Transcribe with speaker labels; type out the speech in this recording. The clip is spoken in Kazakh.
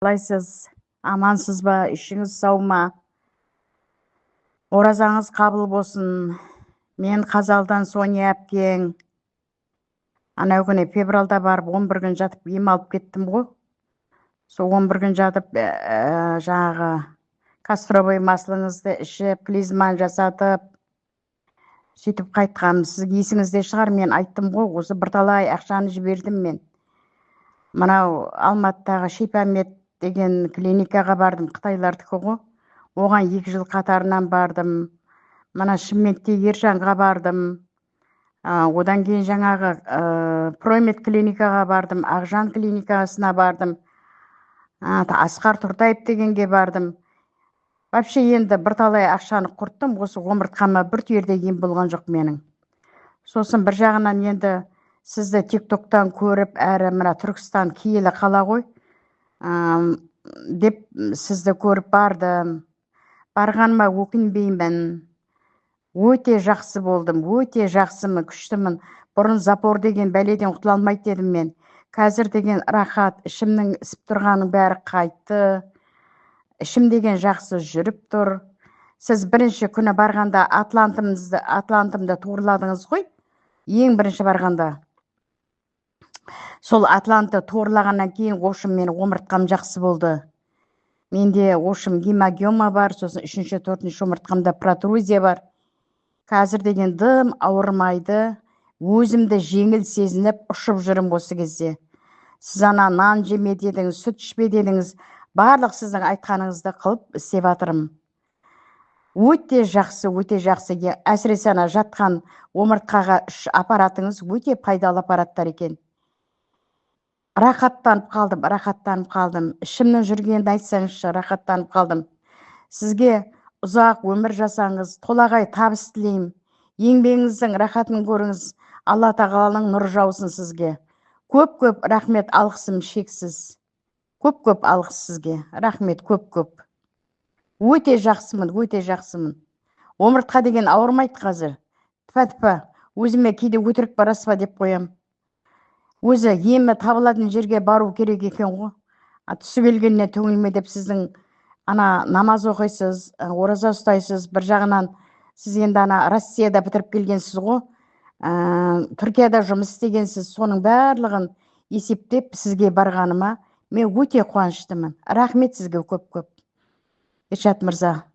Speaker 1: Қалайсыз? Амансыз ба? Ішіңіз сау ма? Оразаңыз қабыл болсын. Мен Қазалдан Соня әпкең. Анау күні февралда барып 11 күн жатып ем алып кеттім ғой. Сол 11 күн жатып жаңағы кастровый маслыңызды ішіп, клизман жасатып, сөйтіп қайтқам. Сізге есіңізде шығар, мен айттым ғой, осы бірталай ақшаны жібердім мен. Мынау Алматыдағы Шипамет деген клиникаға бардым, Қытайлардікі ғой. Оған 2 жыл қатарынан бардым. Мына Шымкентте Ержанға бардым. Одан кейін жаңағы Промет клиникаға бардым, Ақжан клиникасына бардым. Асқар Тұртаев дегенге бардым. Вообще енді бірталай ақшаны құрттым, осы омыртқама бір түйірде ем болған жоқ менің. Сосын бір жағынан енді сізді тиктоктан көріп, әрі мына Түркістан киелі қала ғой, деп сізді көріп бардым. Барғаныма өкінбеймін. Өте жақсы болдым, өте жақсымын, күштімін. Бұрын запор деген бәледен құтыла алмайды дедім мен. Қазір деген рахат, ішімнің ісіп тұрғаның бәрі қайтты. Ішім деген жақсы жүріп тұр. Сіз бірінші күні барғанда Атлантымды турладыңыз ғой. Ең бірінші барғанда. Сол Атланты турлағаннан кейін ошым мені омыртқам жақсы болды. Менде ошым гемогема бар, сосын 3-4 омыртқамда протрузия бар. Қазір деген дым ауырмайды, өзімді жеңіл сезініп ұшып жүрім осы кезде. Сіз ана нан жеме дедіңіз, сүт ішпе дедіңіз, барлық сіздің айтқаныңызды қылып істеп жатырмын. Өте жақсы, өте жақсы. Әсіресе ана жатқан омыртқаға аппаратыңыз өте пайдалы аппараттар екен. Рахаттанып қалдым. Ішімнің жүргенді айтсаңызшы, рахаттанып қалдым. Сізге ұзақ өмір жасаңыз, толағай табыс тілеймін. Еңбегіңіздің рахатын көріңіз. Алла тағаланың нұры жаусын сізге. Көп-көп рахмет, алғысым шексіз. Көп-көп алғыс сізге. Рахмет, көп-көп. Өте жақсымын. Омыртқа деген ауырмайды қазір. Тіпа-тіпа, өзіме кейде өтірік барасыз ба деп қоям. Өзі емі табылатын жерге бару керек екен ғой. Түсі келгеніне түңілме деп сіздің ана намаз оқисыз, ораза ұстайсыз. Бір жағынан сіз енді ана Россияда бітіріп келгенсіз ғой. Түркияда жұмыс істегенсіз. Соның барлығын есептеп сізге барғаныма мен өте қуаныштымын. Рахмет сізге көп-көп. Ершат мырза.